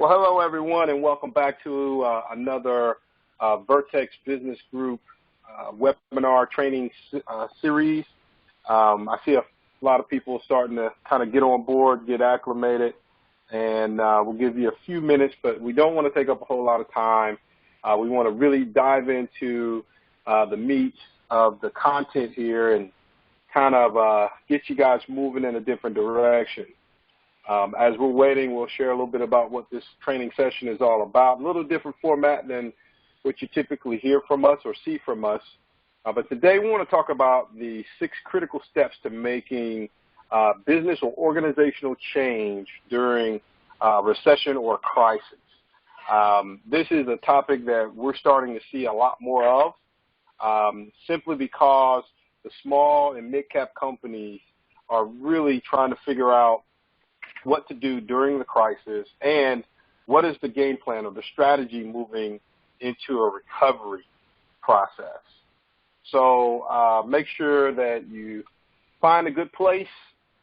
Well, hello, everyone, and welcome back to another Vertex Business Group webinar training series. I see a lot of people starting to kind of get on board, get acclimated, and we'll give you a few minutes, but we don't want to take up a whole lot of time. We want to really dive into the meat of the content here and kind of get you guys moving in a different direction. As we're waiting, we'll share a little bit about what this training session is all about. A little different format than what you typically hear from us or see from us. But today we want to talk about the 6 critical steps to making business or organizational change during recession or crisis. This is a topic that we're starting to see a lot more of simply because the small and mid-cap companies are really trying to figure out what to do during the crisis and what is the game plan or the strategy moving into a recovery process. So make sure that you find a good place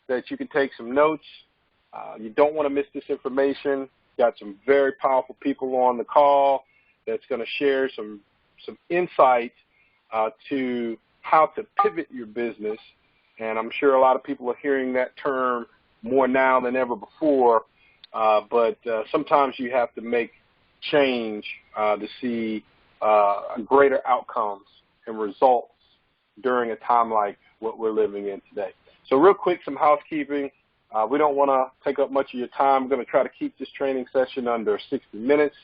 that you can take some notes. You don't want to miss this information. Got some very powerful people on the call that's going to share some insight to how to pivot your business. And I'm sure a lot of people are hearing that term more now than ever before, but sometimes you have to make change to see greater outcomes and results during a time like what we're living in today. So real quick, some housekeeping. We don't want to take up much of your time. I'm going to try to keep this training session under 60 minutes.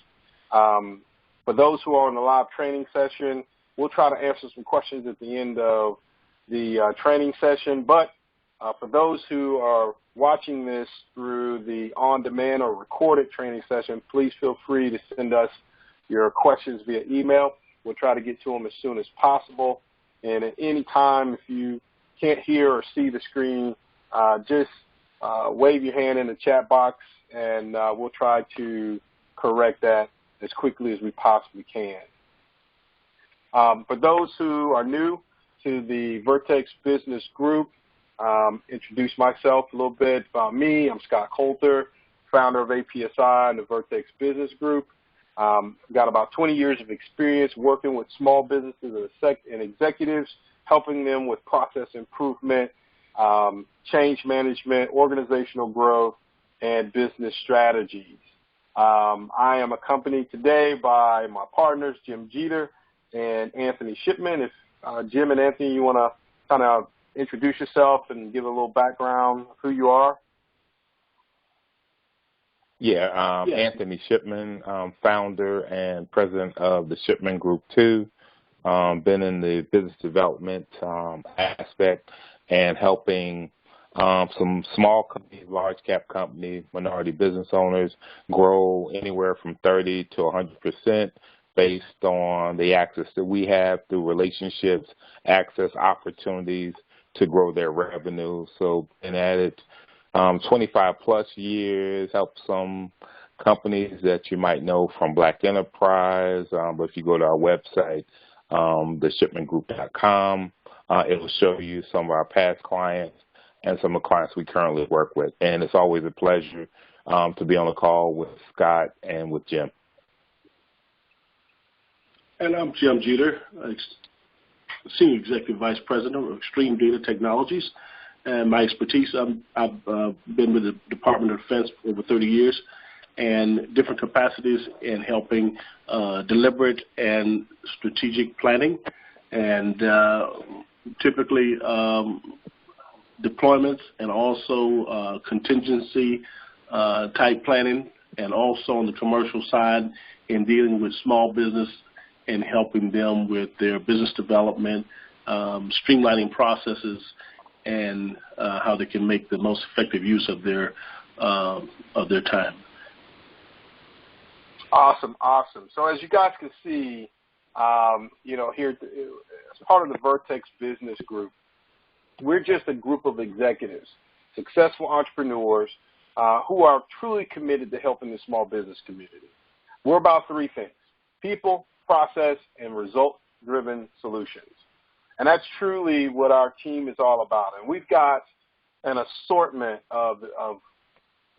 For those who are in the live training session, we'll try to answer some questions at the end of the training session, but for those who are watching this through the on-demand or recorded training session, please feel free to send us your questions via email. We'll try to get to them as soon as possible. And at any time, if you can't hear or see the screen, just wave your hand in the chat box, and we'll try to correct that as quickly as we possibly can. For those who are new to the Vertex Business Group, introduce myself a little bit about me. I'm Scott Coulter, founder of APSI and the Vertex Business Group. Got about 20 years of experience working with small businesses and executives, helping them with process improvement, change management, organizational growth, and business strategies. I am accompanied today by my partners, Jim Jeter and Anthony Shipman. If Jim and Anthony, you want to kind of introduce yourself and give a little background of who you are. Anthony Shipman, founder and president of the Shipman Group 2. Been in the business development aspect and helping some small companies, large cap companies, minority business owners grow anywhere from 30 to 100% based on the access that we have through relationships, access opportunities to grow their revenue. So been at it 25 plus years, helped some companies that you might know from Black Enterprise, but if you go to our website, theshipmangroup.com, it will show you some of our past clients and some of the clients we currently work with. And it's always a pleasure to be on the call with Scott and with Jim. And I'm Jim Jeter, Senior Executive Vice President of Extreme Data Technologies. And my expertise, I've been with the Department of Defense for over 30 years and different capacities in helping deliberate and strategic planning and typically deployments and also contingency type planning, and also on the commercial side in dealing with small business and helping them with their business development, streamlining processes, and how they can make the most effective use of their time. Awesome. So as you guys can see, here as part of the Vertex Business Group, we're just a group of executives, successful entrepreneurs who are truly committed to helping the small business community. We're about 3 things: people, process, and result-driven solutions. And that's truly what our team is all about. And we've got an assortment of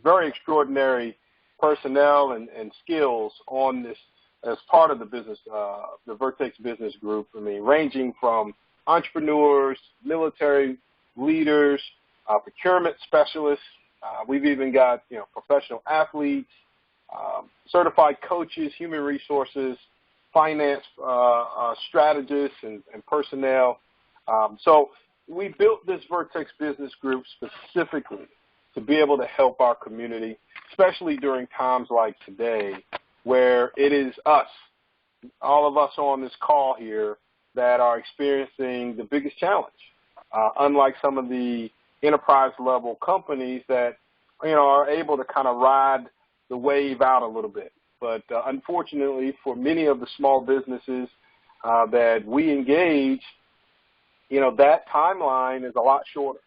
very extraordinary personnel and skills on this as part of the business, the Vertex Business Group. I mean, ranging from entrepreneurs, military leaders, procurement specialists. We've even got, professional athletes, certified coaches, human resources, finance strategists, and personnel. So we built this Vertex Business Group specifically to be able to help our community, especially during times like today, where it is us, all of us on this call here, that are experiencing the biggest challenge. Unlike some of the enterprise-level companies that, are able to kind of ride the wave out a little bit. But unfortunately, for many of the small businesses that we engage, that timeline is a lot shorter.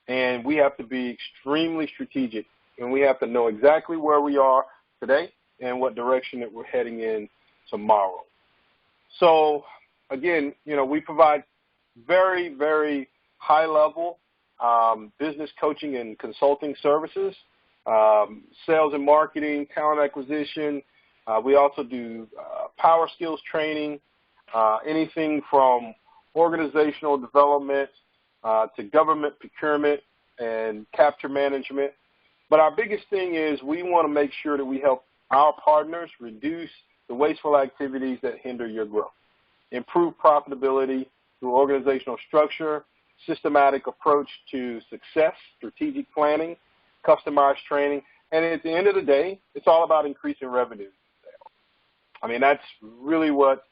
And we have to be extremely strategic, and we have to know exactly where we are today and what direction that we're heading in tomorrow. So, again, we provide very, very high-level business coaching and consulting services, sales and marketing, talent acquisition. We also do power skills training, anything from organizational development to government procurement and capture management. But our biggest thing is we want to make sure that we help our partners reduce the wasteful activities that hinder your growth, improve profitability through organizational structure, systematic approach to success, strategic planning, customized training, and at the end of the day, it's all about increasing revenue. I mean, that's really what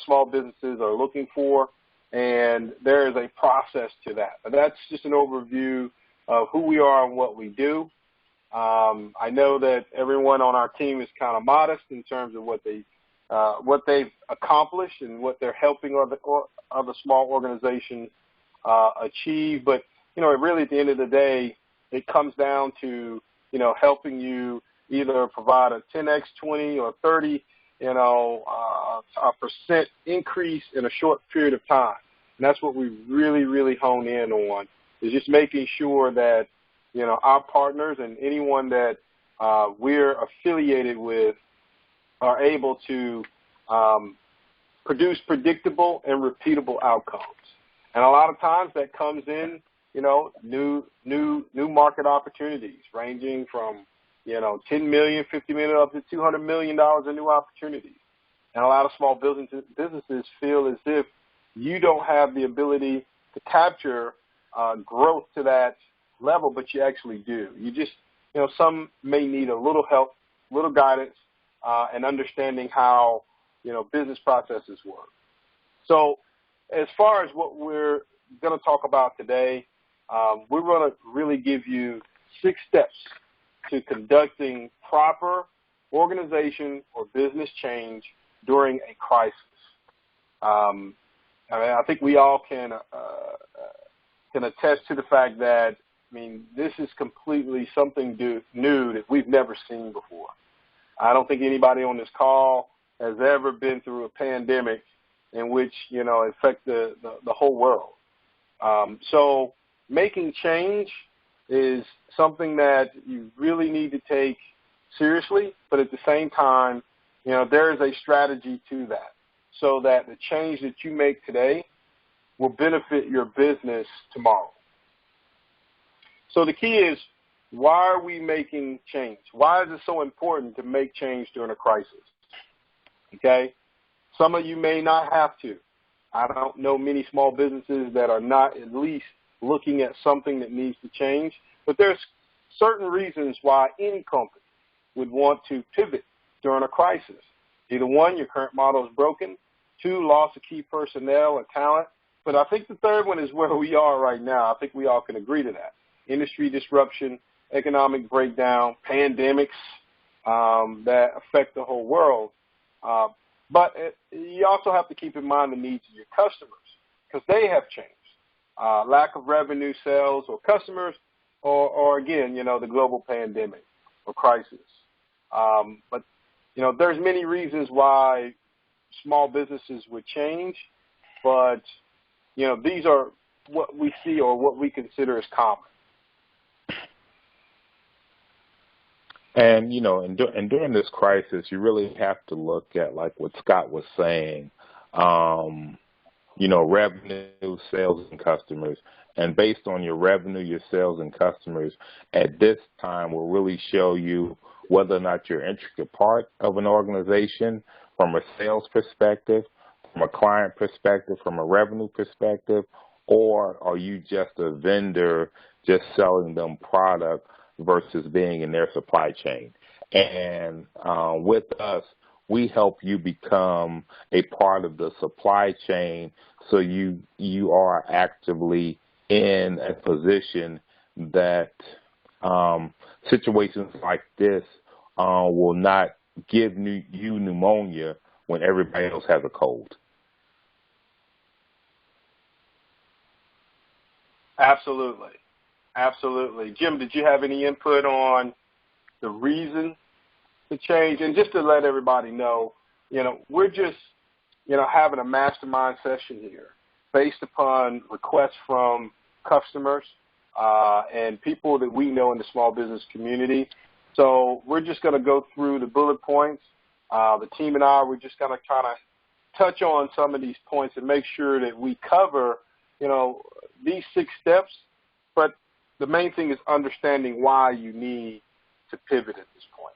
small businesses are looking for, and there is a process to that. But that's just an overview of who we are and what we do. I know that everyone on our team is kind of modest in terms of what they've accomplished and what they're helping other small organizations achieve. But really at the end of the day, it comes down to helping you either provide a 10x, 20, or 30 percent increase in a short period of time. And that's what we really, really hone in on, is just making sure that, our partners and anyone that we're affiliated with are able to produce predictable and repeatable outcomes. And a lot of times that comes in, new market opportunities ranging from, $10 million, $50 million, up to $200 million in new opportunities. And a lot of small businesses feel as if you don't have the ability to capture growth to that level, but you actually do. You just, some may need a little help, little guidance, and understanding how, business processes work. So as far as what we're going to talk about today, we're going to really give you 6 steps to conducting proper organization or business change during a crisis. I think we all can attest to the fact that, this is completely something new that we've never seen before. I don't think anybody on this call has ever been through a pandemic in which, affected the whole world. So making change is something that you really need to take seriously, but at the same time, there is a strategy to that, so that the change that you make today will benefit your business tomorrow. So the key is, why are we making change? Why is it so important to make change during a crisis? Okay? Some of you may not have to. I don't know many small businesses that are not at least looking at something that needs to change, but there's certain reasons why any company would want to pivot during a crisis. Either 1, your current model is broken, 2, loss of key personnel or talent, but I think the third one is where we are right now. I think we all can agree to that. Industry disruption, economic breakdown, pandemics that affect the whole world. But you also have to keep in mind the needs of your customers, because they have changed. Lack of revenue, sales, or customers, or again, the global pandemic or crisis. But, there's many reasons why small businesses would change, but, these are what we see or what we consider as common. And, and during this crisis, you really have to look at, like what Scott was saying, revenue, sales, and customers. And based on your revenue, your sales, and customers, at this time will really show you whether or not you're an intricate part of an organization from a sales perspective, from a client perspective, from a revenue perspective, or are you just a vendor just selling them product versus being in their supply chain. And with us, we help you become a part of the supply chain so you are actively in a position that situations like this will not give you pneumonia when everybody else has a cold. Absolutely. Absolutely. Jim, did you have any input on the reason to change? And just to let everybody know, we're just, having a mastermind session here based upon requests from customers and people that we know in the small business community. So we're just going to go through the bullet points. The team and I, we're just going to kind of touch on some of these points and make sure that we cover, these 6 steps. But the main thing is understanding why you need to pivot at this point.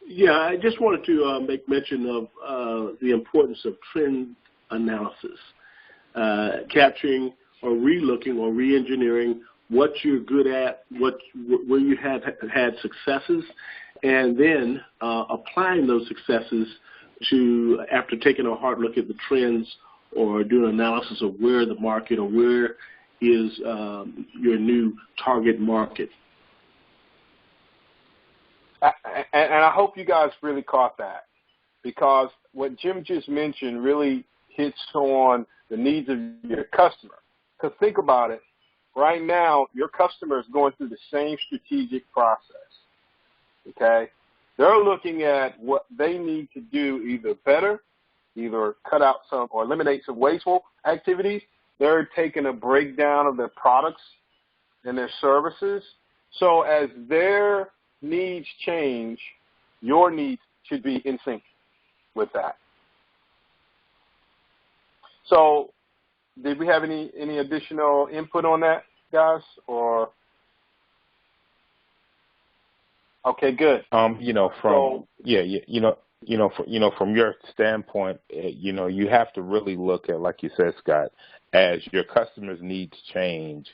Yeah, I just wanted to make mention of the importance of trend analysis, capturing or relooking or re-engineering what you're good at, where you have had successes, and then applying those successes to, after taking a hard look at the trends or doing an analysis of where the market or where is your new target market. And I hope you guys really caught that, because what Jim just mentioned really hits on the needs of your customer. Because think about it, right now your customer is going through the same strategic process, okay? They're looking at what they need to do either better, either cut out some or eliminate some wasteful activities. They're taking a breakdown of their products and their services. So as their needs change, your needs should be in sync with that. So did we have any additional input on that, guys? Or okay, good. From your standpoint, you have to really look at, like you said, Scott, as your customers' needs change.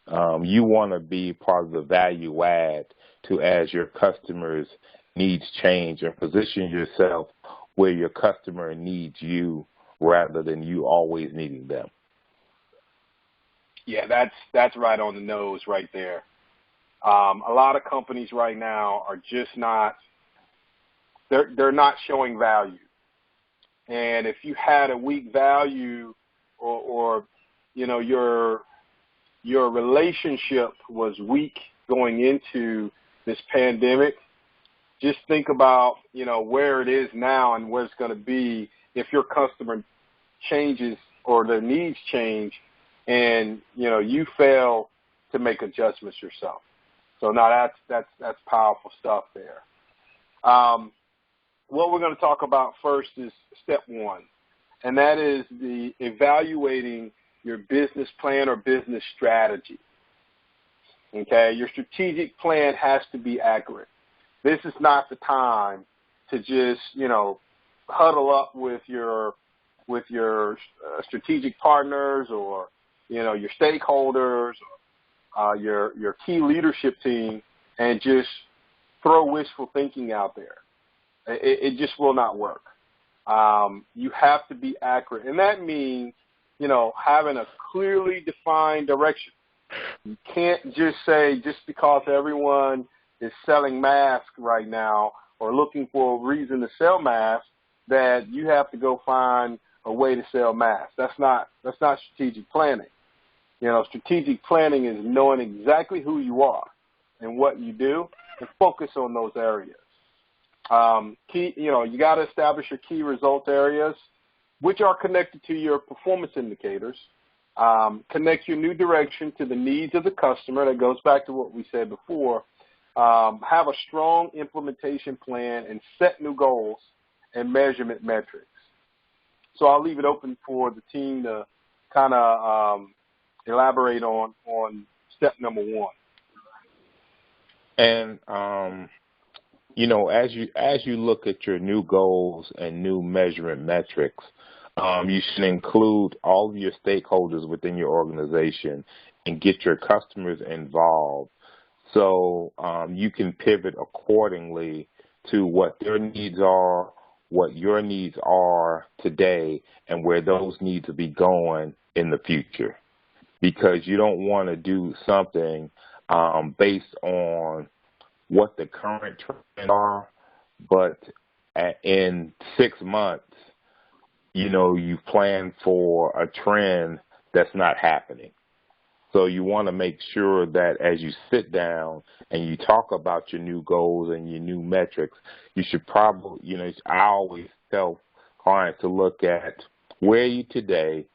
You want to be part of the value add to as your customers' needs change, and position yourself where your customer needs you rather than you always needing them. Yeah, that's right on the nose right there. A lot of companies right now are just not, they're not showing value. And if you had a weak value or your relationship was weak going into this pandemic, just think about, where it is now and where it's going to be if your customer changes or their needs change and, you fail to make adjustments yourself. So now that's powerful stuff there. What we're going to talk about first is step 1, and that is the evaluating your business plan or business strategy. Okay, your strategic plan has to be accurate. This is not the time to just, huddle up with your strategic partners or, your stakeholders or your key leadership team and just throw wishful thinking out there. It just will not work. You have to be accurate, and that means, having a clearly defined direction. You can't just say just because everyone is selling masks right now or looking for a reason to sell masks that you have to go find a way to sell masks. That's not strategic planning. Strategic planning is knowing exactly who you are and what you do and focus on those areas. You got to establish your key result areas, which are connected to your performance indicators. Connect your new direction to the needs of the customer. That goes back to what we said before. have a strong implementation plan and set new goals and measurement metrics. So I'll leave it open for the team to kind of elaborate on step number one. And you know, as you look at your new goals and new measurement metrics, you should include all of your stakeholders within your organization and get your customers involved, so you can pivot accordingly to what their needs are, what your needs are today, and where those need to be going in the future. Because you don't want to do something based on what the current trends are, but in 6 months, you know, you plan for a trend that's not happening. So you want to make sure that as you sit down and you talk about your new goals and your new metrics, you should probably, you know, I always tell clients to look at where are you today,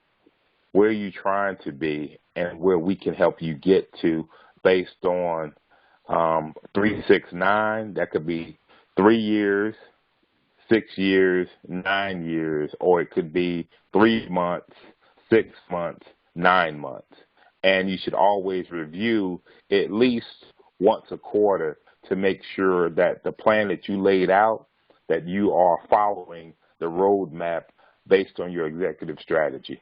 where are you trying to be, and where we can help you get to based on 3, 6, 9. That could be 3 years, 6 years, 9 years, or it could be 3 months, 6 months, 9 months. And you should always review at least once a quarter to make sure that the plan that you laid out, that you are following the roadmap based on your executive strategy.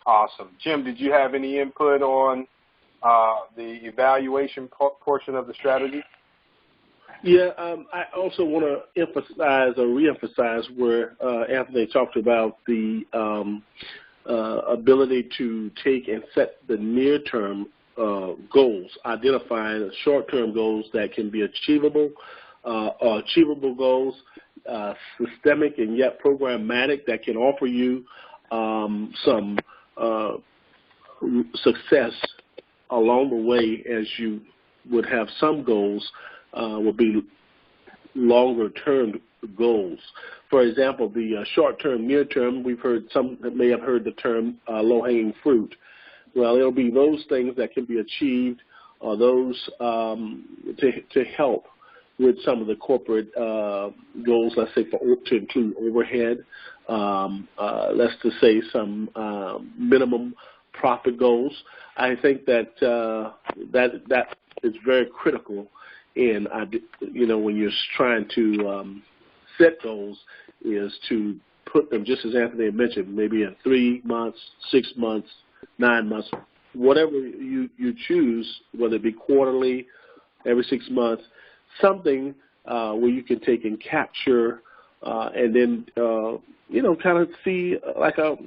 Awesome. Jim, did you have any input on the evaluation portion of the strategy? Yeah, I also want to emphasize or reemphasize where Anthony talked about the ability to take and set the near-term goals, identifying short-term goals that can be achievable, achievable goals, systemic and yet programmatic that can offer you some success along the way, as you would have some goals will be longer-term goals. For example, the short-term, near-term, we've heard some that may have heard the term low-hanging fruit. Well, it'll be those things that can be achieved, or those to help with some of the corporate goals, let's say to include overhead, let's just say some minimum profit goals. I think that that is very critical in, you know, when you're trying to set goals, is to put them, just as Anthony had mentioned, maybe in 3 months, 6 months, 9 months, whatever you choose, whether it be quarterly, every 6 months, something where you can take and capture and then, you know, kind of see like a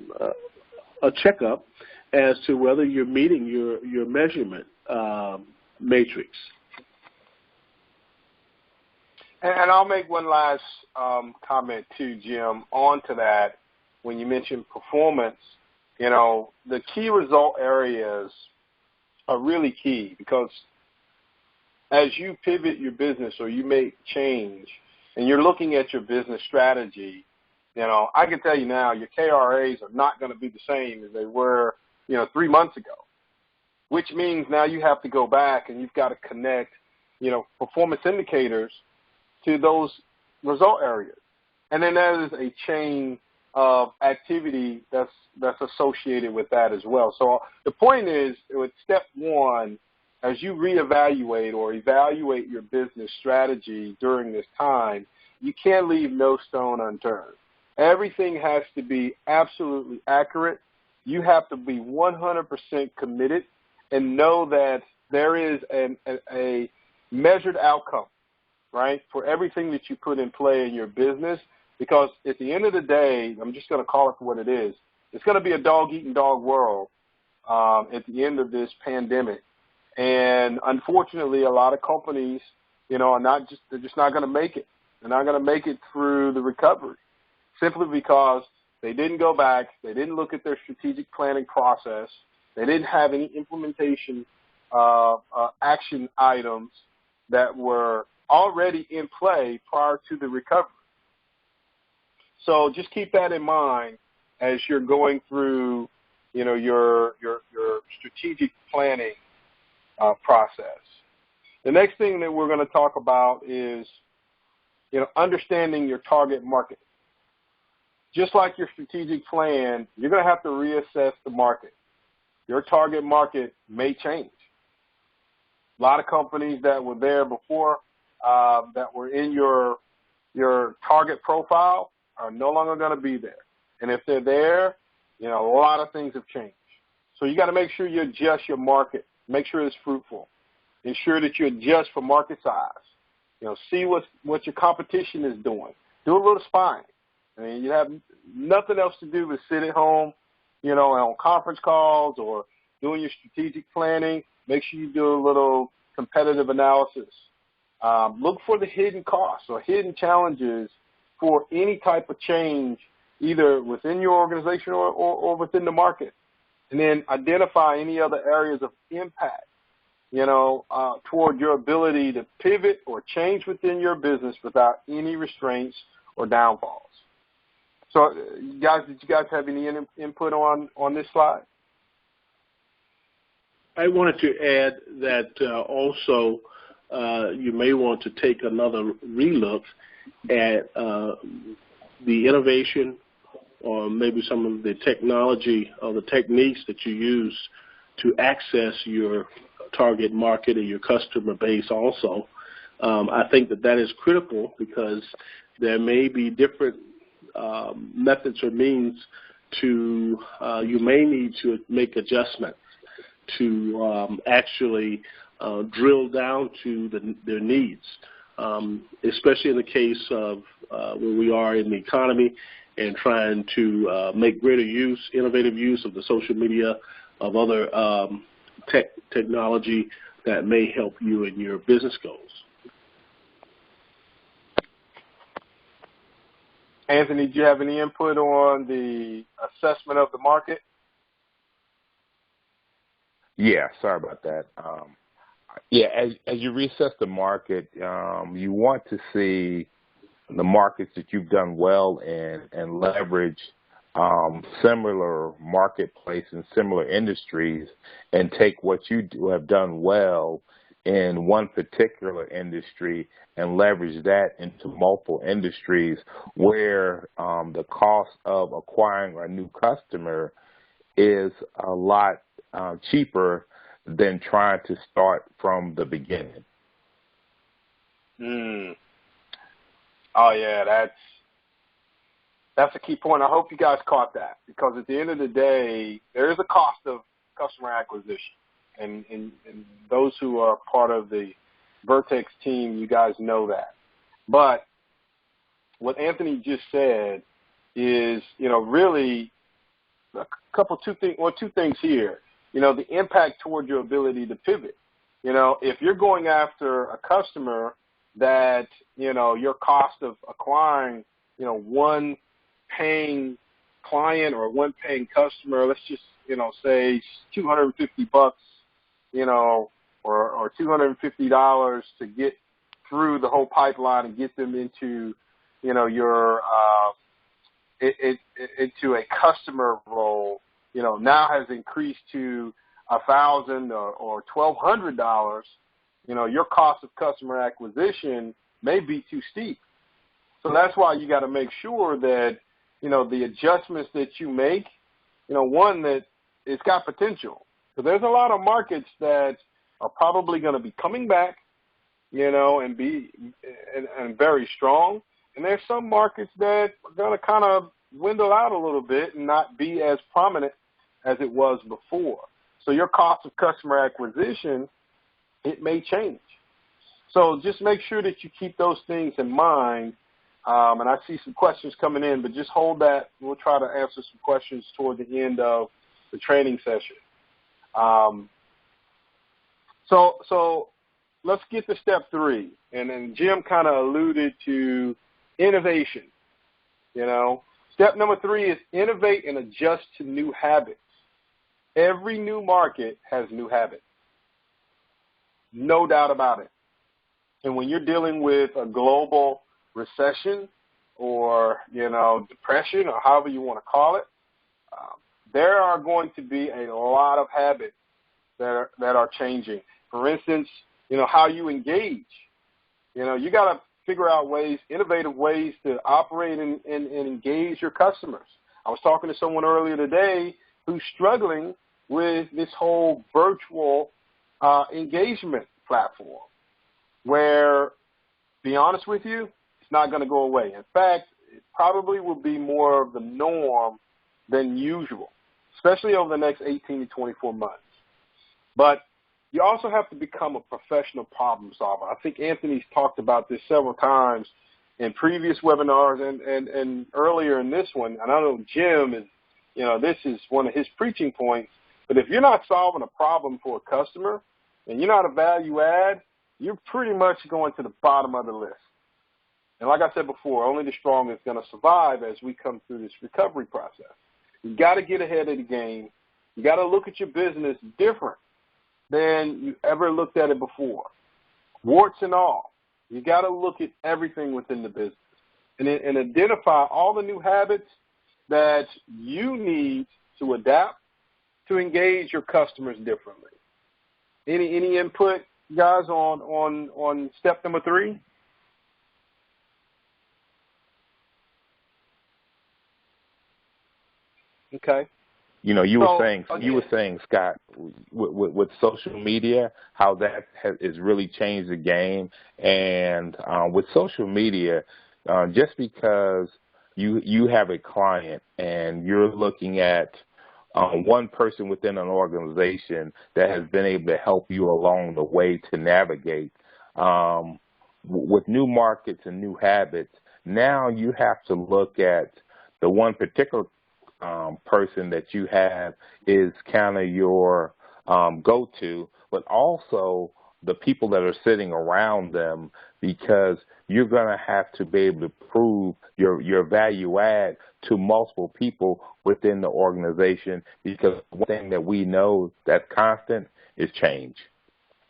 checkup as to whether you're meeting your measurement matrix. And I'll make one last comment too, Jim, onto that. When you mentioned performance, you know, the key result areas are really key, because as you pivot your business or you make change and you're looking at your business strategy, you know, I can tell you now your KRAs are not going to be the same as they were, you know, 3 months ago, which means now you have to go back and you've got to connect, you know, performance indicators to those result areas. And then there is a chain of activity that's associated with that as well. So the point is, with step one, as you reevaluate or evaluate your business strategy during this time, you can't leave no stone unturned. Everything has to be absolutely accurate. You have to be 100% committed and know that there is a measured outcome, right, for everything that you put in play in your business. Because at the end of the day, I'm just going to call it for what it is, it's going to be a dog-eating-dog world at the end of this pandemic. And unfortunately, a lot of companies, you know, they're just not going to make it. They're not going to make it through the recovery, simply because they didn't go back, they didn't look at their strategic planning process, they didn't have any implementation action items that were already in play prior to the recovery. So just keep that in mind as you're going through, you know, your strategic planning process. The next thing that we're going to talk about is, understanding your target market. Just like your strategic plan, you're going to have to reassess the market. Your target market may change. A lot of companies that were there before, that were in your target profile, are no longer going to be there. And if they're there, a lot of things have changed. So you got to make sure you adjust your market. Make sure it's fruitful. Ensure that you adjust for market size. See what your competition is doing. Do a little spying. I mean, you have nothing else to do but sit at home, on conference calls or doing your strategic planning. Make sure you do a little competitive analysis. Look for the hidden costs or hidden challenges for any type of change, either within your organization or within the market. And then identify any other areas of impact, toward your ability to pivot or change within your business without any restraints or downfalls. So, guys, did you guys have any input on this slide? I wanted to add that also you may want to take another relook at the innovation or maybe some of the technology or the techniques that you use to access your target market and your customer base also. I think that is critical because there may be different methods or means to, you may need to make adjustments to actually drill down to their needs, especially in the case of where we are in the economy and trying to make greater use, innovative use of the social media, of other technology that may help you in your business goals. Anthony, do you have any input on the assessment of the market? Yeah, sorry about that. As you reassess the market, you want to see the markets that you've done well in and leverage similar marketplace and similar industries and take what you have done well in one particular industry and leverage that into multiple industries where the cost of acquiring a new customer is a lot cheaper than trying to start from the beginning. Oh, yeah, that's a key point. I hope you guys caught that because at the end of the day, there is a cost of customer acquisition. And those who are part of the Vertex team, you guys know that. But what Anthony just said is, really two things here. The impact toward your ability to pivot. If you're going after a customer that, your cost of acquiring, one paying client or one paying customer, let's just, say $250, or $250 to get through the whole pipeline and get them into, your into a customer role, now has increased to $1,000 or $1,200. Your cost of customer acquisition may be too steep. So that's why you got to make sure that, the adjustments that you make, one, that it's got potential. So there's a lot of markets that are probably going to be coming back, and be and very strong. And there's some markets that are going to kind of dwindle out a little bit and not be as prominent as it was before. So your cost of customer acquisition, it may change. So just make sure that you keep those things in mind. And I see some questions coming in, but just hold that. We'll try to answer some questions toward the end of the training session. So let's get to step 3. And then Jim kind of alluded to innovation. Step number 3 is innovate and adjust to new habits. Every new market has new habits. No doubt about it. And when you're dealing with a global recession or, depression or however you want to call it, there are going to be a lot of habits that are changing. For instance, how you engage. You got to figure out ways, innovative ways to operate and engage your customers. I was talking to someone earlier today who's struggling with this whole virtual engagement platform where, to be honest with you, it's not going to go away. In fact, it probably will be more of the norm than usual, especially over the next 18 to 24 months. But you also have to become a professional problem solver. I think Anthony's talked about this several times in previous webinars and earlier in this one. And I know Jim is, this is one of his preaching points. But if you're not solving a problem for a customer and you're not a value add, you're pretty much going to the bottom of the list. And like I said before, only the strong is going to survive as we come through this recovery process. You got to get ahead of the game. You got to look at your business different than you ever looked at it before. Warts and all. You got to look at everything within the business and identify all the new habits that you need to adapt to engage your customers differently. Any input, guys, on step number 3? Okay. You were saying, Scott, with social media, how that has really changed the game. And with social media, just because you have a client and you're looking at one person within an organization that has been able to help you along the way to navigate, with new markets and new habits, now you have to look at the one particular person that you have is kind of your go-to, but also the people that are sitting around them, because you're going to have to be able to prove your value add to multiple people within the organization, because one thing that we know that's constant is change.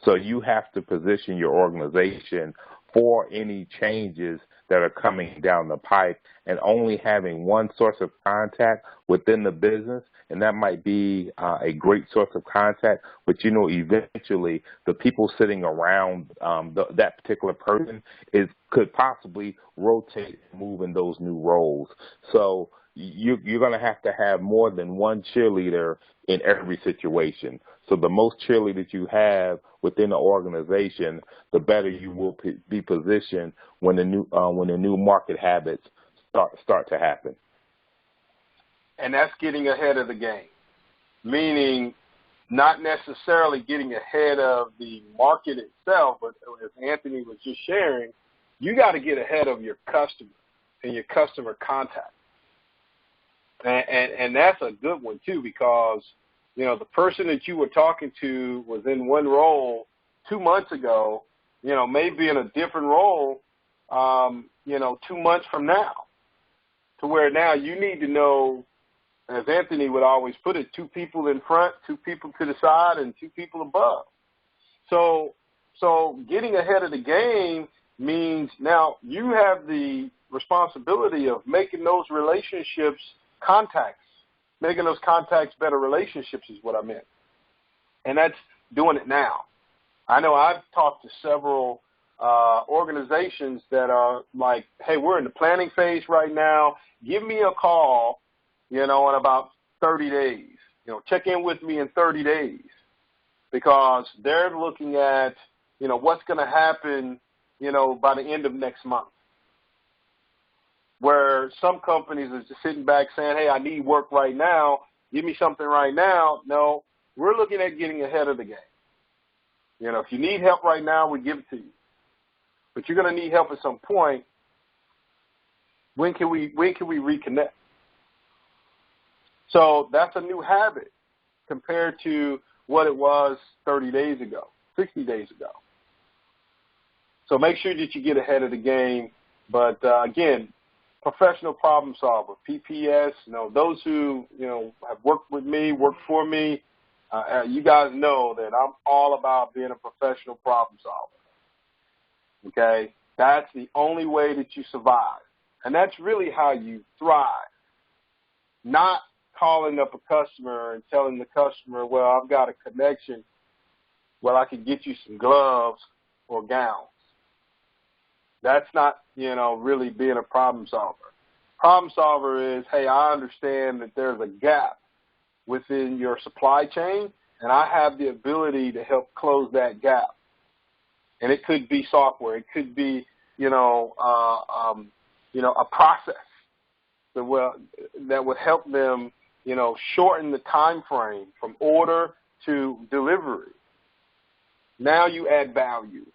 So you have to position your organization for any changes that are coming down the pipe, and only having one source of contact within the business, and that might be a great source of contact, but eventually the people sitting around that particular person could possibly rotate and move in those new roles. So you're going to have more than one cheerleader in every situation. So the most cheerleaders you have within the organization, the better you will be positioned when the new market habits start to happen. And that's getting ahead of the game, meaning not necessarily getting ahead of the market itself, but as Anthony was just sharing, you got to get ahead of your customer and your customer contact. And that's a good one, too, because, the person that you were talking to was in one role 2 months ago, may be in a different role, 2 months from now, to where now you need to know, as Anthony would always put it, 2 people in front, 2 people to the side, and 2 people above. So getting ahead of the game means now you have the responsibility of making those relationships contacts. Making those contacts better relationships is what I meant. And that's doing it now. I know I've talked to several organizations that are like, hey, we're in the planning phase right now. Give me a call, in about 30 days. Check in with me in 30 days, because they're looking at, what's going to happen, by the end of next month. Where some companies are just sitting back saying, hey, I need work right now. Give me something right now. No, we're looking at getting ahead of the game. If you need help right now, we give it to you. But you're going to need help at some point. When can we reconnect? So that's a new habit compared to what it was 30 days ago, 60 days ago. So make sure that you get ahead of the game. But, again, professional problem solver, PPS, those who, have worked with me, worked for me, you guys know that I'm all about being a professional problem solver. Okay? That's the only way that you survive. And that's really how you thrive. Not calling up a customer and telling the customer, well, I've got a connection. well, I could get you some gloves or gowns. That's not, really being a problem solver. Problem solver is, hey, I understand that there's a gap within your supply chain, and I have the ability to help close that gap. And it could be software. It could be, a process that would help them, shorten the time frame from order to delivery. Now you add value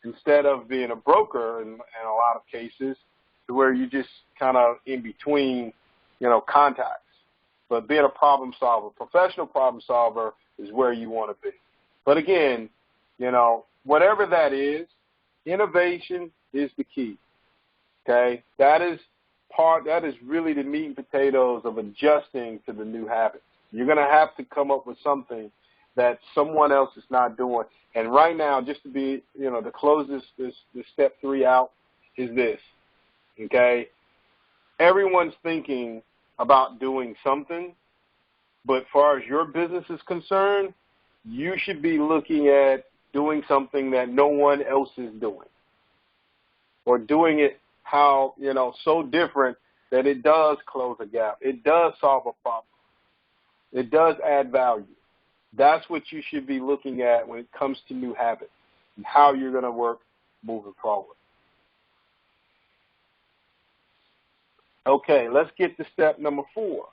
instead of being a broker in a lot of cases, to where you just kind of in between, contacts. But being a problem solver, professional problem solver, is where you want to be. But again, whatever that is, innovation is the key. Okay, that is really the meat and potatoes of adjusting to the new habits. You're going to have to come up with something that someone else is not doing. And right now, just to be, to close this step 3 out, is this. Okay, everyone's thinking about doing something, but as far as your business is concerned, you should be looking at doing something that no one else is doing, or doing it how, so different that it does close a gap. It does solve a problem. It does add value. That's what you should be looking at when it comes to new habits and how you're going to work moving forward. Okay, let's get to step number 4.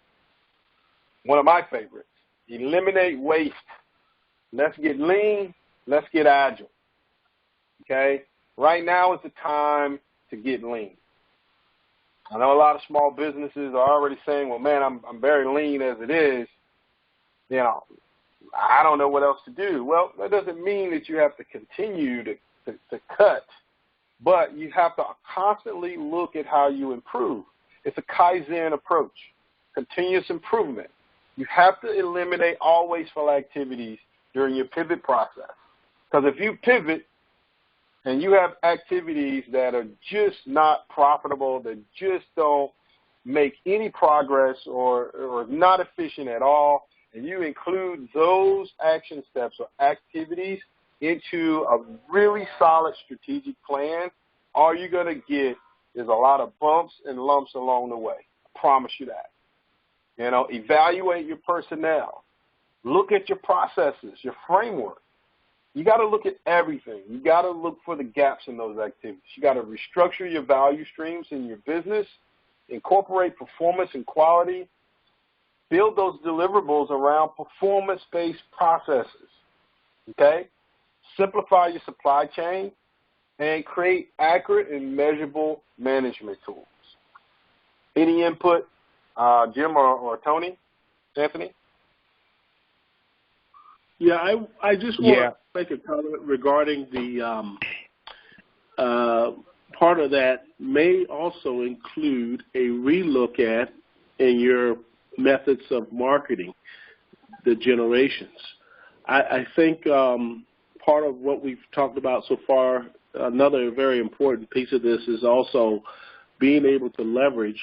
One of my favorites. Eliminate waste. Let's get lean. Let's get agile. Okay? Right now is the time to get lean. I know a lot of small businesses are already saying, well, man, I'm very lean as it is. I don't know what else to do. Well, that doesn't mean that you have to continue to cut, but you have to constantly look at how you improve. It's a Kaizen approach, continuous improvement. You have to eliminate all wasteful activities during your pivot process. Because if you pivot and you have activities that are just not profitable, that just don't make any progress or not efficient at all, and you include those action steps or activities into a really solid strategic plan, all you're going to get is a lot of bumps and lumps along the way. I promise you that. Evaluate your personnel. Look at your processes, your framework. You got to look at everything. You got to look for the gaps in those activities. You got to restructure your value streams in your business, incorporate performance and quality, build those deliverables around performance-based processes, okay? Simplify your supply chain and create accurate and measurable management tools. Any input, Jim or Tony, Anthony? Yeah, I just want to make a comment regarding the part of that may also include a relook at in your methods of marketing the generations. I think part of what we've talked about so far, another very important piece of this is also being able to leverage,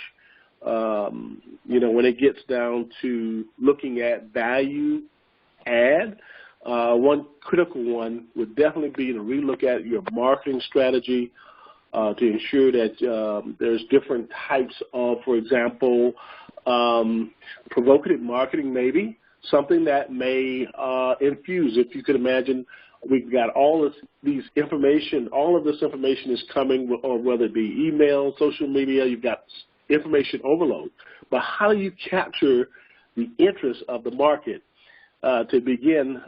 when it gets down to looking at value add. One critical one would definitely be to relook at your marketing strategy to ensure that there's different types of, for example, provocative marketing, maybe something that may infuse. If you could imagine, we've got all of this information is coming, or whether it be email, social media, you've got information overload. But how do you capture the interest of the market? To begin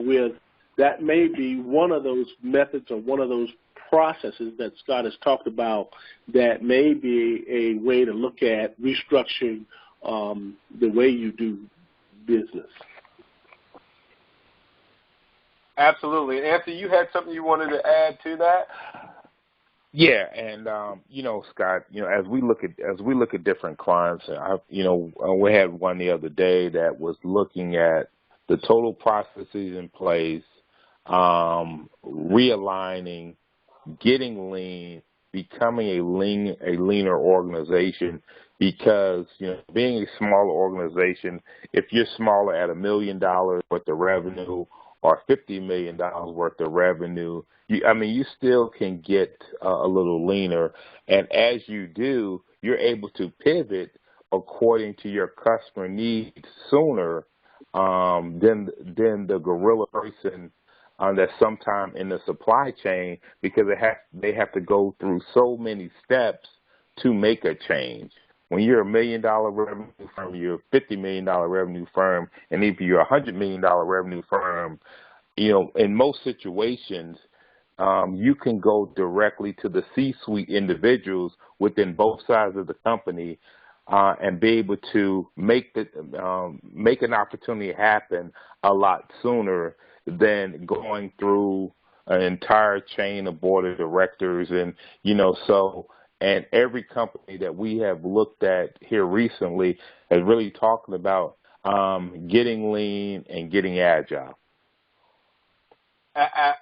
with, that may be one of those methods or one of those processes that Scott has talked about that may be a way to look at restructuring the way you do business. Absolutely. Anthony, you had something you wanted to add to that? Yeah, and Scott, as we look at different clients, we had one the other day that was looking at the total processes in place, realigning, getting lean, becoming a leaner organization. Because being a smaller organization, if you're smaller at $1 million worth of revenue or $50 million worth of revenue, you still can get a little leaner. And as you do, you're able to pivot according to your customer needs sooner than the guerrilla person that's sometime in the supply chain, because they have to go through so many steps to make a change. When you're $1 million revenue firm, you're a $50 million revenue firm, and if you're a $100 million revenue firm, in most situations, you can go directly to the C-suite individuals within both sides of the company and be able to make an opportunity happen a lot sooner than going through an entire chain of board of directors. And and every company that we have looked at here recently is really talking about getting lean and getting agile.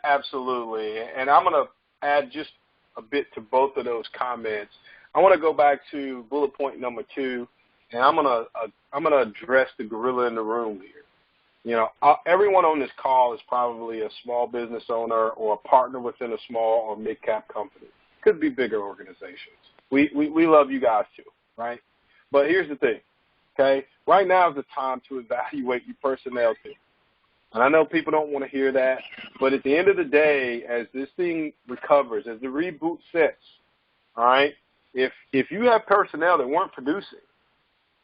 Absolutely. And I'm going to add just a bit to both of those comments. I want to go back to bullet point number 2, and I'm going to address the gorilla in the room here. Everyone on this call is probably a small business owner or a partner within a small or mid-cap company. Could be bigger organizations. We love you guys too, right? But here's the thing, okay? Right now is the time to evaluate your personnel team. And I know people don't want to hear that, but at the end of the day, as this thing recovers, as the reboot sets, all right, if you have personnel that weren't producing,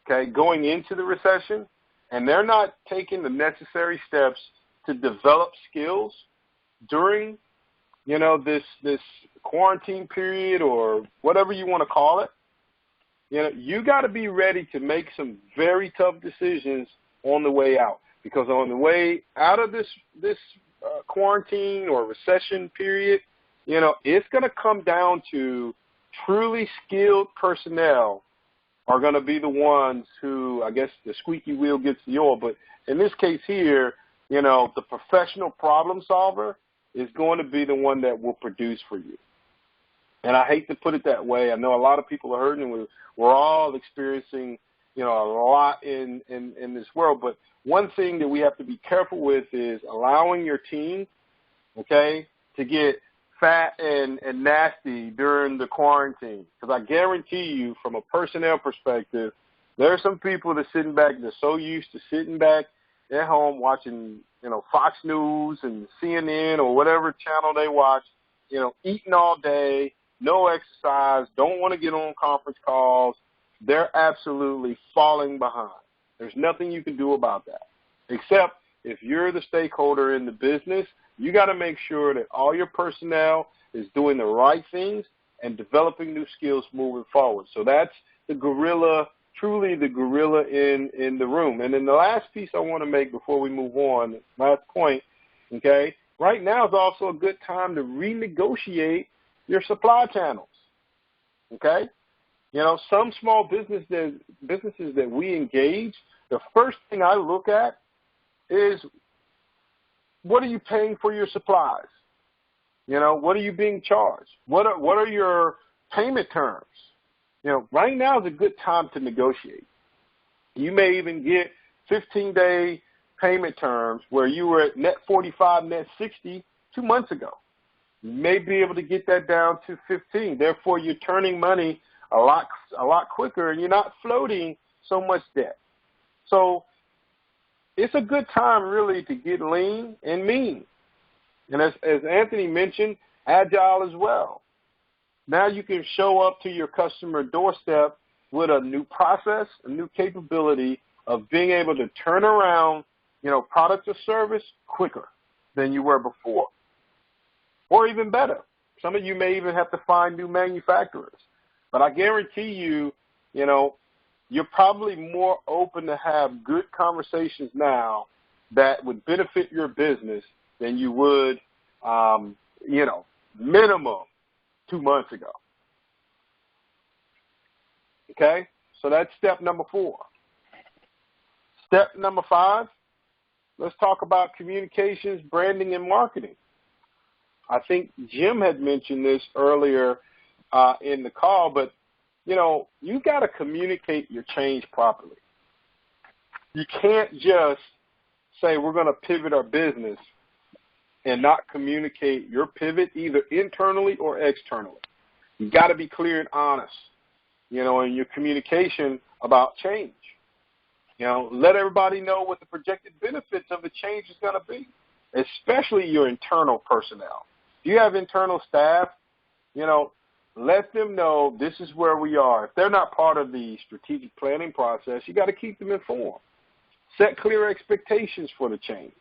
okay, going into the recession, and they're not taking the necessary steps to develop skills during this quarantine period or whatever you want to call it, you got to be ready to make some very tough decisions on the way out. Because on the way out of this quarantine or recession period, it's going to come down to truly skilled personnel are going to be the ones who, I guess, the squeaky wheel gets the oil. But in this case here, the professional problem solver is going to be the one that will produce for you. And I hate to put it that way. I know a lot of people are hurting. We're all experiencing, a lot in this world. But one thing that we have to be careful with is allowing your team, okay, to get fat and nasty during the quarantine. Because I guarantee you, from a personnel perspective, there are some people that are sitting back, they're so used to sitting back at home watching, Fox News and CNN or whatever channel they watch, eating all day, no exercise, don't want to get on conference calls. They're absolutely falling behind. There's nothing you can do about that, except if you're the stakeholder in the business, you got to make sure that all your personnel is doing the right things and developing new skills moving forward. So that's the gorilla, truly the gorilla in the room. And then the last piece I want to make before we move on, last point, okay, right now is also a good time to renegotiate your supply channels, okay? Some small businesses that we engage, the first thing I look at is, what are you paying for your supplies? What are you being charged? What are your payment terms? Right now is a good time to negotiate. You may even get 15-day payment terms where you were at net 45, net 60 2 months ago. You may be able to get that down to 15. Therefore, you're turning money a lot quicker, and you're not floating so much debt. So it's a good time, really, to get lean and mean. And as Anthony mentioned, agile as well. Now you can show up to your customer doorstep with a new process, a new capability of being able to turn around, product or service quicker than you were before. Or even better. Some of you may even have to find new manufacturers. But I guarantee you, you're probably more open to have good conversations now that would benefit your business than you would, minimum 2 months ago. Okay? So that's step number 4. Step number 5, let's talk about communications, branding, and marketing. I think Jim had mentioned this earlier in the call, but, you got to communicate your change properly. You can't just say we're going to pivot our business and not communicate your pivot either internally or externally. You got to be clear and honest, you know, in your communication about change. You know, let everybody know what the projected benefits of the change is going to be, especially your internal personnel. If you have internal staff, you know, let them know this is where we are. If they're not part of the strategic planning process, you got to keep them informed. Set clear expectations for the change.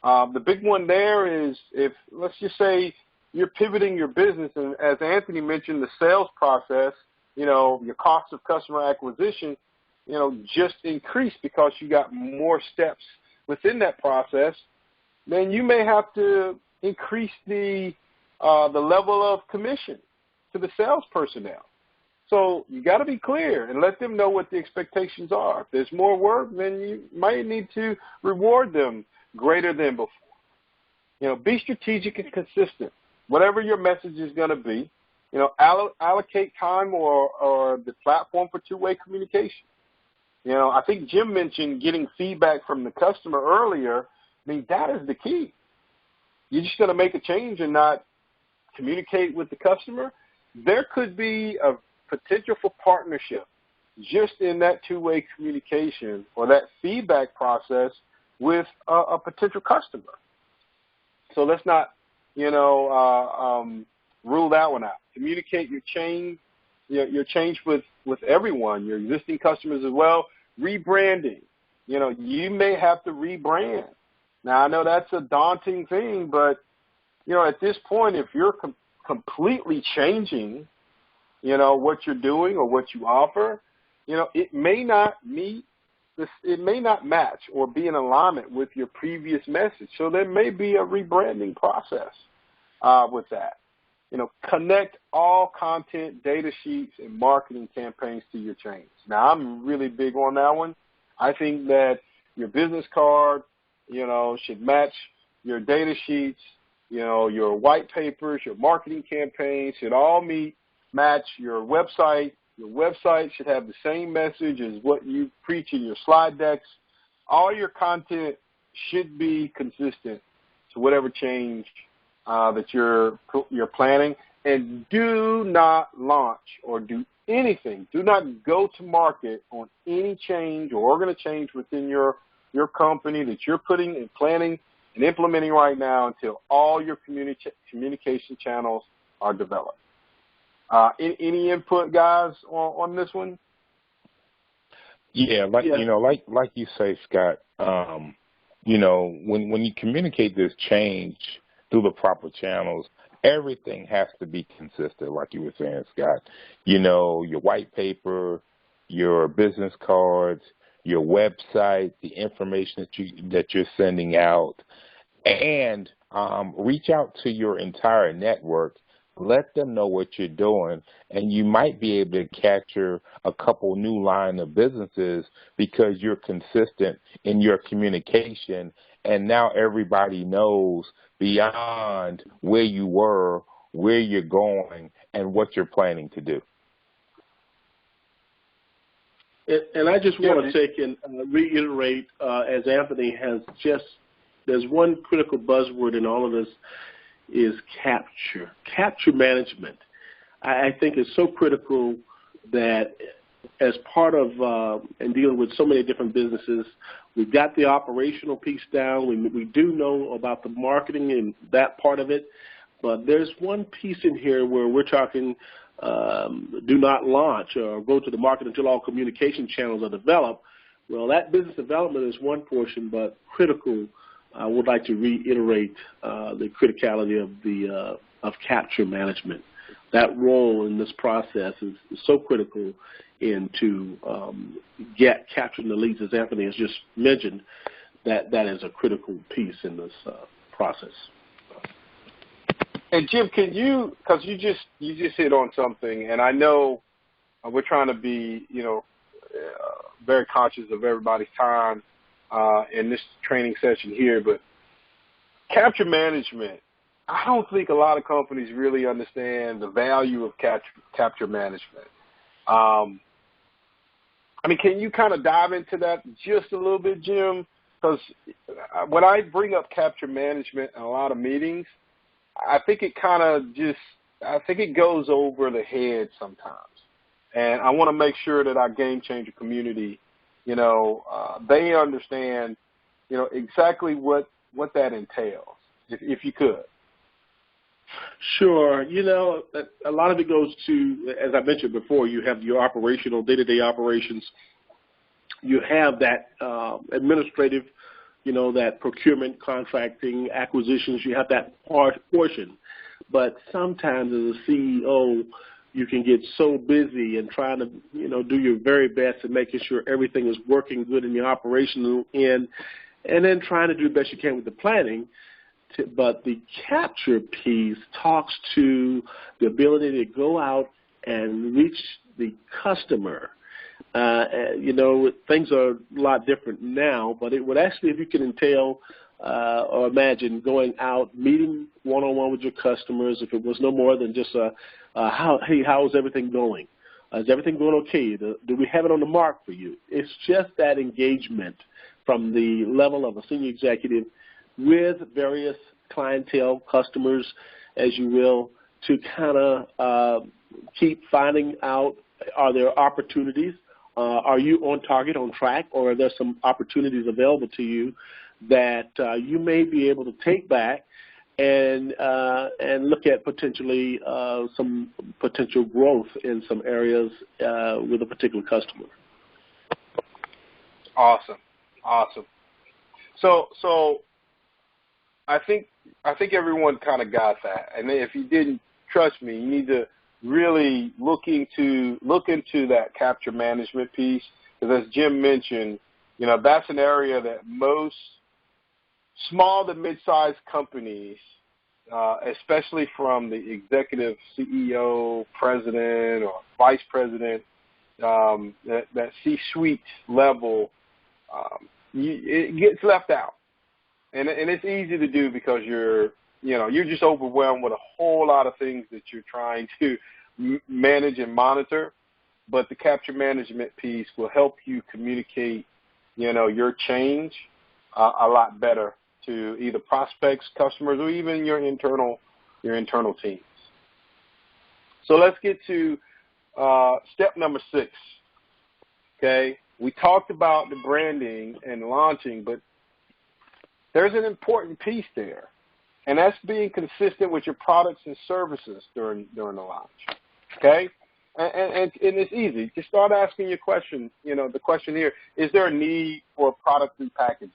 The big one there is if, let's just say, you're pivoting your business, and as Anthony mentioned, the sales process, you know, your cost of customer acquisition, you know, just increased because you got more steps within that process, then you may have to increase the level of commission to the sales personnel. So you got to be clear and let them know what the expectations are. If there's more work, then you might need to reward them greater than before. You know, be strategic and consistent. Whatever your message is going to be, you know, allocate time or the platform for two-way communication. You know, I think Jim mentioned getting feedback from the customer earlier. I mean, that is the key. You're just going to make a change and not communicate with the customer. There could be a potential for partnership just in that two-way communication or that feedback process with a potential customer. So let's not, you know, rule that one out. Communicate your change with everyone, your existing customers as well. Rebranding. You know, you may have to rebrand. Now, I know that's a daunting thing, but, you know, at this point, if you're completely changing, you know, what you're doing or what you offer, you know, it may not match or be in alignment with your previous message. So there may be a rebranding process with that. You know, connect all content, data sheets, and marketing campaigns to your change. Now, I'm really big on that one. I think that your business card, you know, should match your data sheets, you know, your white papers, your marketing campaigns should all match your website. Your website should have the same message as what you preach in your slide decks. All your content should be consistent to whatever change that you're planning. And do not launch or do anything. Do not go to market on any change or organ of change within your company that you're putting and planning and implementing right now until all your communication channels are developed. Any input, guys, on this one? Yeah, you know, like you say, Scott. You know, when you communicate this change through the proper channels, everything has to be consistent, like you were saying, Scott. You know, your white paper, your business cards, your website, the information that you're sending out, and reach out to your entire network. Let them know what you're doing, and you might be able to capture a couple new line of businesses because you're consistent in your communication, and now everybody knows beyond where you were, where you're going, and what you're planning to do. And I just want to take and reiterate, as Anthony has just, there's one critical buzzword in all of this is capture. Capture management, I think, is so critical that as part of and dealing with so many different businesses, we've got the operational piece down. We do know about the marketing and that part of it, but there's one piece in here where we're talking do not launch or go to the market until all communication channels are developed. Well, that business development is one portion, but critical. I would like to reiterate the criticality of capture management. That role in this process is so critical into capturing the leads, as Anthony has just mentioned. That is a critical piece in this process. And Jim, can you, because you just hit on something, and I know we're trying to be, you know, very conscious of everybody's time in this training session here, but capture management, I don't think a lot of companies really understand the value of capture management. I mean, can you kind of dive into that just a little bit, Jim? because when I bring up capture management in a lot of meetings, I think it kind of I think it goes over the head sometimes. And I want to make sure that our game changer community, they understand, exactly what that entails, if you could. Sure. A lot of it goes to, as I mentioned before, you have your operational, day-to-day operations. You have that administrative, that procurement, contracting, acquisitions. You have that portion. But sometimes as a CEO, you can get so busy and trying to, do your very best and making sure everything is working good in the operational end, and then trying to do the best you can with the planning. But the capture piece talks to the ability to go out and reach the customer. Things are a lot different now, but it would actually, if you can entail or imagine going out, meeting one-on-one with your customers, if it was no more than just how's everything going? Is everything going okay? Do we have it on the mark for you? It's just that engagement from the level of a senior executive with various clientele, customers, as you will, to kind of keep finding out, are there opportunities? Are you on target, on track, or are there some opportunities available to you that you may be able to take back and look at potentially some potential growth in some areas with a particular customer? Awesome. So I think everyone kind of got that, and if you didn't, trust me, you need to really look into that capture management piece, because as Jim mentioned, that's an area that most small to mid-sized companies, especially from the executive CEO, president, or vice president, that C-suite level, it gets left out. And it's easy to do because you're just overwhelmed with a whole lot of things that you're trying to manage and monitor. But the capture management piece will help you communicate, your change a lot better to either prospects, customers, or even your internal teams. So let's get to step number 6. Okay, we talked about the branding and launching, but there's an important piece there, and that's being consistent with your products and services during the launch. Okay, and it's easy. Just start asking your question. The question here: is there a need for product repackaging?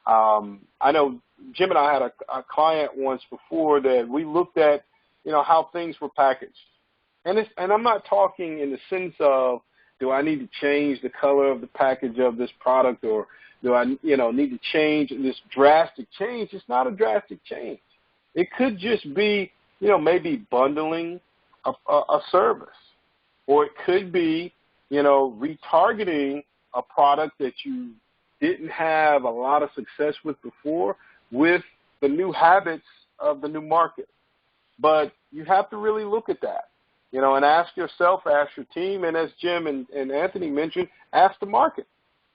I know Jim and I had a client once before that we looked at, how things were packaged, and I'm not talking in the sense of, do I need to change the color of the package of this product, or do I, need to change this drastic change? It's not a drastic change. It could just be, maybe bundling a service, or it could be, retargeting a product that you didn't have a lot of success with before with the new habits of the new market. But you have to really look at that, and ask yourself, ask your team, and as Jim and Anthony mentioned, ask the market.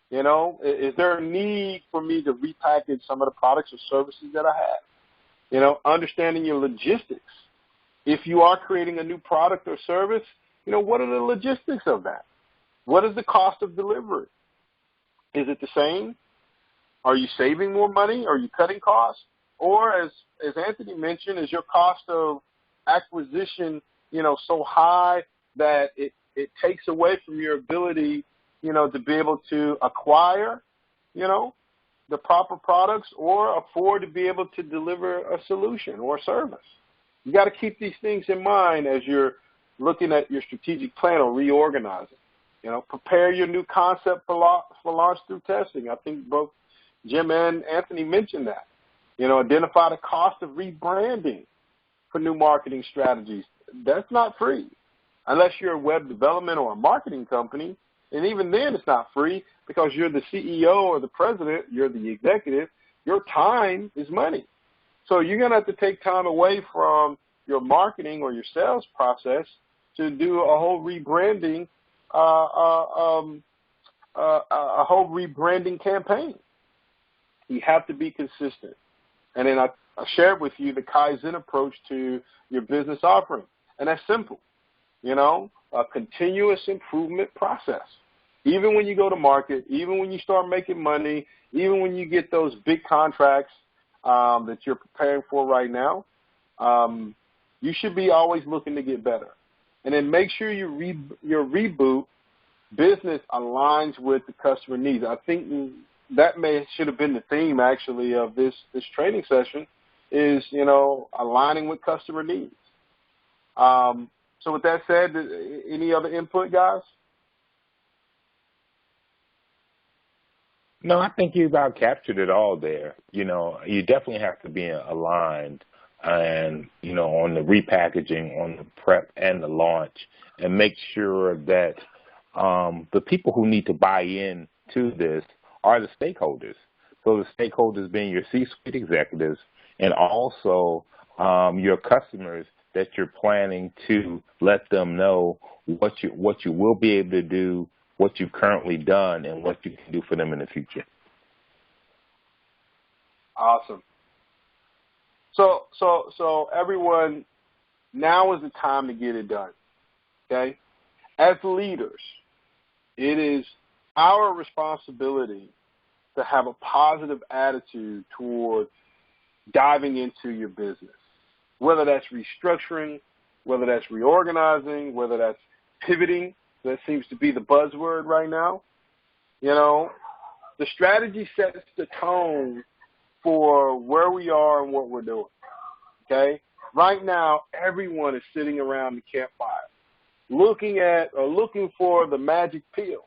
Is there a need for me to repackage some of the products or services that I have? Understanding your logistics. If you are creating a new product or service, what are the logistics of that? What is the cost of delivery? Is it the same? Are you saving more money? Are you cutting costs? Or as Anthony mentioned, is your cost of acquisition, so high that it takes away from your ability, to be able to acquire, the proper products or afford to be able to deliver a solution or a service? You got to keep these things in mind as you're looking at your strategic plan or reorganizing. Prepare your new concept for launch through testing. I think both Jim and Anthony mentioned that. Identify the cost of rebranding for new marketing strategies. That's not free unless you're a web development or a marketing company. And even then it's not free because you're the CEO or the president, you're the executive. Your time is money. So you're going to have to take time away from your marketing or your sales process to do a whole rebranding, a whole rebranding campaign. You have to be consistent. And then I shared with you the Kaizen approach to your business offering. And that's simple, a continuous improvement process. Even when you go to market, even when you start making money, even when you get those big contracts that you're preparing for right now, you should be always looking to get better. And then make sure your reboot business aligns with the customer needs. I think that should have been the theme, actually, of this training session is, aligning with customer needs. So with that said, any other input, guys? No, I think you about captured it all there. You definitely have to be aligned and, on the repackaging, on the prep and the launch, and make sure that the people who need to buy in to this are the stakeholders. So the stakeholders being your C-suite executives and also your customers that you're planning to let them know what you will be able to do, what you've currently done, and what you can do for them in the future. Awesome. So everyone, now is the time to get it done, okay? As leaders, it is our responsibility to have a positive attitude toward diving into your business, whether that's restructuring, whether that's reorganizing, whether that's pivoting. That seems to be the buzzword right now. The strategy sets the tone for where we are and what we're doing, okay? Right now, everyone is sitting around the campfire looking for the magic pill.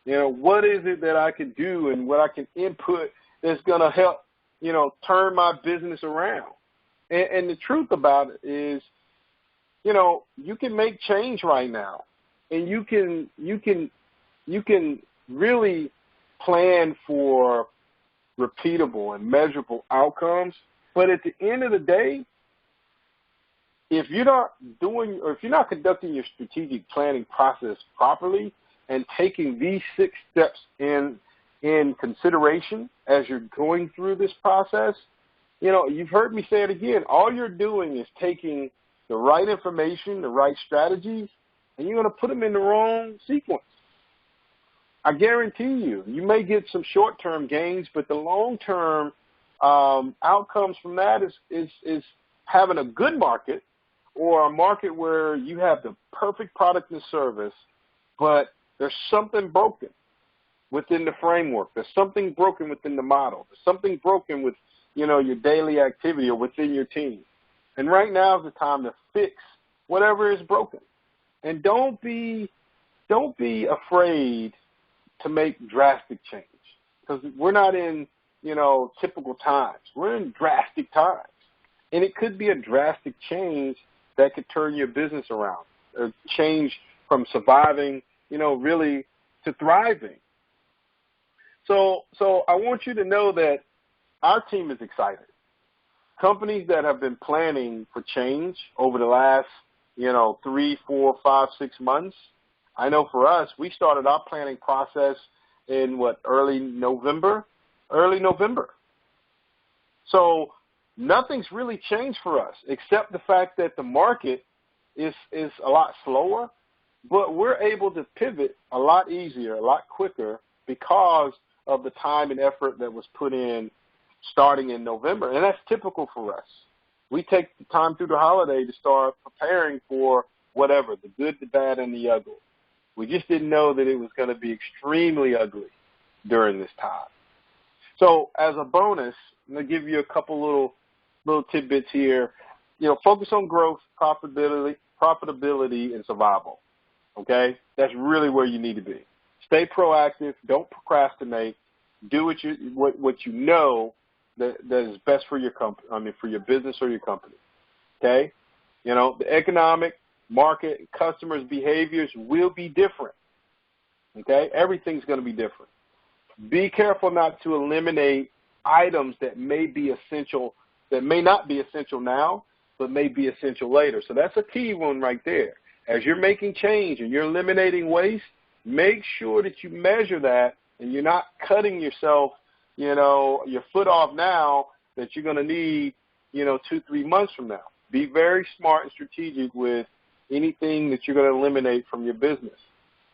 What is it that I can do and what I can input that's going to help, turn my business around? And the truth about it is, you can make change right now. And you can really plan for repeatable and measurable outcomes. But at the end of the day, if you're not conducting your strategic planning process properly and taking these 6 steps in consideration as you're going through this process, you've heard me say it again. All you're doing is taking the right information, the right strategies, and you're going to put them in the wrong sequence. I guarantee you may get some short-term gains, but the long-term outcomes from that is having a good market or a market where you have the perfect product and service, but there's something broken within the framework. There's something broken within the model. There's something broken with, your daily activity or within your team. And right now is the time to fix whatever is broken. And don't be afraid to make drastic change, because we're not in, typical times. We're in drastic times. And it could be a drastic change that could turn your business around, or change from surviving, really to thriving. So I want you to know that our team is excited. Companies that have been planning for change over the last, 3, 4, 5, 6 months. I know for us, we started our planning process in early November. So nothing's really changed for us except the fact that the market is a lot slower, but we're able to pivot a lot easier, a lot quicker because of the time and effort that was put in starting in November. And that's typical for us. We take the time through the holiday to start preparing for whatever, the good, the bad, and the ugly. We just didn't know that it was going to be extremely ugly during this time. So as a bonus, I'm going to give you a couple little tidbits here. Focus on growth, profitability, and survival. Okay? That's really where you need to be. Stay proactive. Don't procrastinate. Do what you know that is best for your company. For your business or your company. Okay? The economic, market, customers' behaviors will be different. Okay? Everything's going to be different. Be careful not to eliminate items that may not be essential now, but may be essential later. So that's a key one right there. As you're making change and you're eliminating waste, make sure that you measure that and you're not cutting yourself, your foot off now that you're going to need, 2-3 months from now. Be very smart and strategic with anything that you're going to eliminate from your business.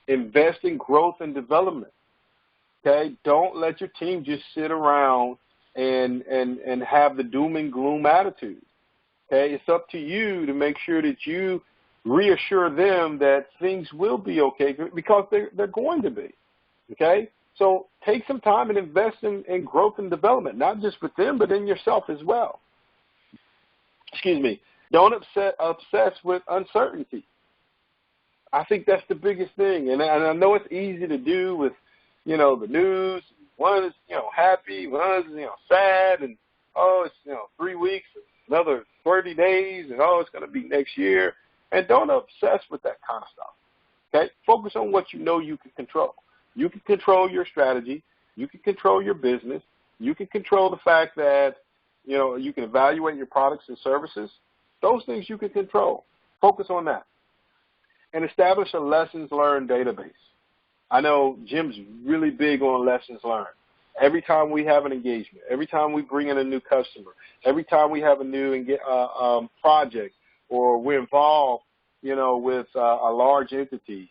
Invest in growth and development. Okay? Don't let your team just sit around and have the doom and gloom attitude. Okay? It's up to you to make sure that you reassure them that things will be okay, because they're going to be. Okay? So take some time and invest in growth and development, not just with them, but in yourself as well. Excuse me. Don't obsess with uncertainty. I think that's the biggest thing. And I know it's easy to do with, the news. One is, happy, one is, sad, and, it's, 3 weeks, another 30 days, and, it's going to be next year. And don't obsess with that kind of stuff. Okay? Focus on what you know you can control. You can control your strategy. You can control your business. You can control the fact that, you can evaluate your products and services. Those things you can control. Focus on that. And establish a lessons learned database. I know Jim's really big on lessons learned. Every time we have an engagement, every time we bring in a new customer, every time we have a new project, or we're involved, with a large entity,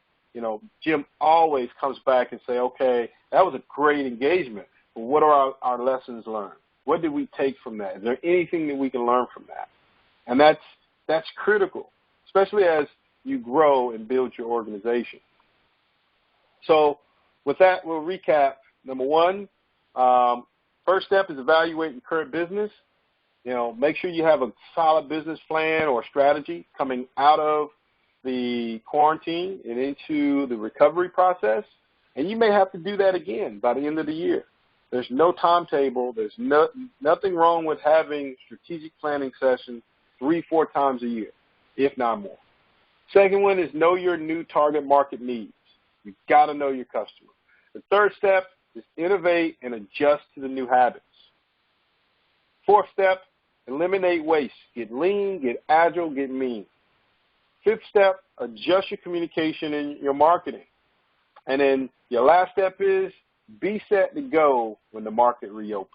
Jim always comes back and say, okay, that was a great engagement, but what are our lessons learned? What did we take from that? Is there anything that we can learn from that? And that's critical, especially as you grow and build your organization. So with that, we'll recap. Number one, first step is evaluating current business. Make sure you have a solid business plan or strategy coming out of the quarantine and into the recovery process. And you may have to do that again by the end of the year. There's no timetable. There's nothing wrong with having strategic planning sessions 3-4 times a year, if not more. Second one is know your new target market needs. You've got to know your customer. The third step is innovate and adjust to the new habits. Fourth step, eliminate waste. Get lean, get agile, get mean. Fifth step, adjust your communication and your marketing. And then your last step is be set to go when the market reopens.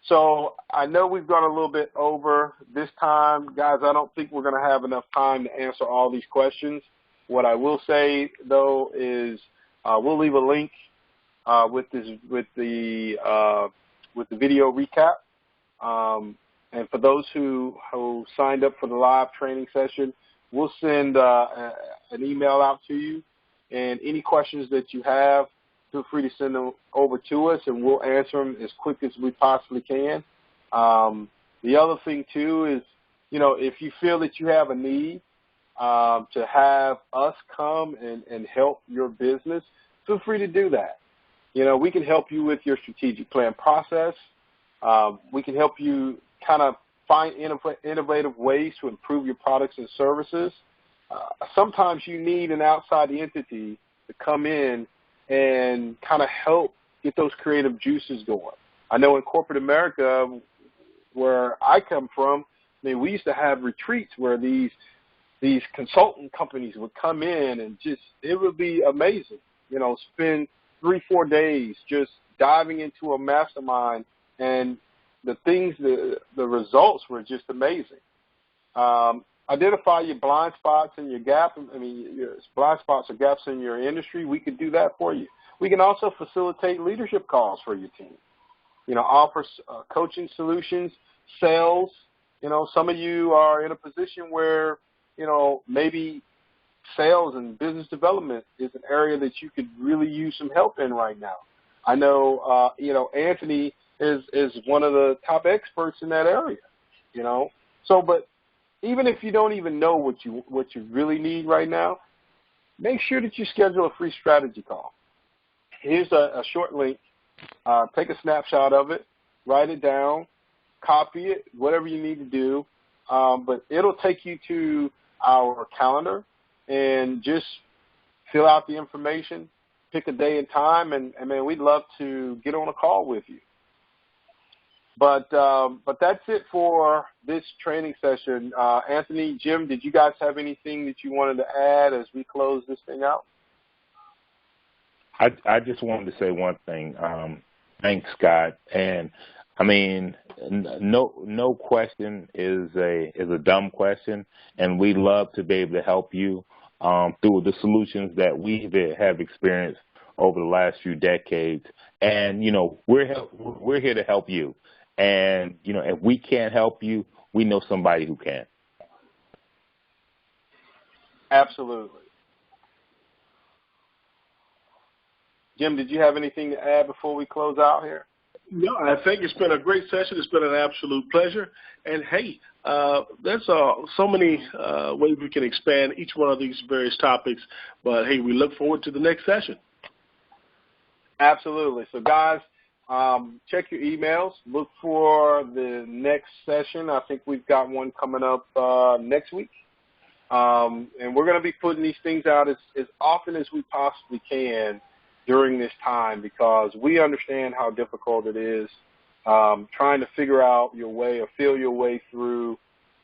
So I know we've gone a little bit over this time. Guys, I don't think we're going to have enough time to answer all these questions. What I will say, though, is we'll leave a link with the video recap. And for those who signed up for the live training session, we'll send an email out to you. And any questions that you have, feel free to send them over to us, and we'll answer them as quick as we possibly can. The other thing, too, is, if you feel that you have a need to have us come and help your business, feel free to do that. We can help you with your strategic plan process. We can help you kind of find innovative ways to improve your products and services. Sometimes you need an outside entity to come in and kind of help get those creative juices going. I know in corporate America, where I come from, we used to have retreats where these consultant companies would come in and it would be amazing. Spend 3-4 days just diving into a mastermind, and the results were just amazing. Identify your blind spots and your your blind spots or gaps in your industry. We could do that for you. We can also facilitate leadership calls for your team. Offer coaching solutions, sales. Some of you are in a position where, maybe sales and business development is an area that you could really use some help in right now. I know, Anthony is one of the top experts in that area, but even if you don't even know what you really need right now, make sure that you schedule a free strategy call. Here's a short link. Take a snapshot of it, write it down, copy it, whatever you need to do. But it'll take you to our calendar, and just fill out the information, pick a day and time, and man, we'd love to get on a call with you. But that's it for this training session. Anthony, Jim, did you guys have anything that you wanted to add as we close this thing out? I just wanted to say one thing. Thanks, Scott. And I mean, no question is a dumb question, and we love to be able to help you through the solutions that we have experienced over the last few decades. And we're here to help you. And if we can't help you, we know somebody who can. Absolutely. Jim, did you have anything to add before we close out here? No, I think it's been a great session. It's been an absolute pleasure. And, hey, there's so many ways we can expand each one of these various topics. But, hey, we look forward to the next session. Absolutely. So, guys, check your emails. Look for the next session. I think we've got one coming up next week. And we're going to be putting these things out as often as we possibly can during this time, because we understand how difficult it is trying to figure out your way or feel your way through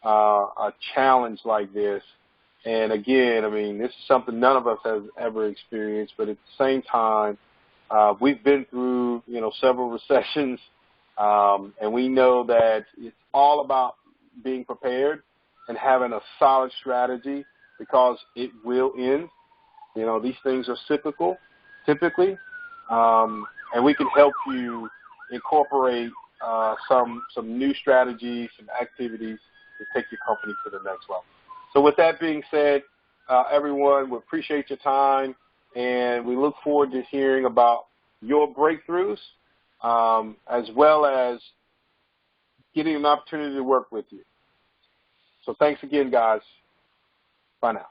a challenge like this. And again, I mean, this is something none of us has ever experienced, but at the same time, we've been through, several recessions, and we know that it's all about being prepared and having a solid strategy, because it will end. These things are cyclical, typically, and we can help you incorporate some new strategies, some activities to take your company to the next level. So with that being said, everyone, we appreciate your time, and we look forward to hearing about your breakthroughs, as well as getting an opportunity to work with you. So thanks again, guys. Bye now.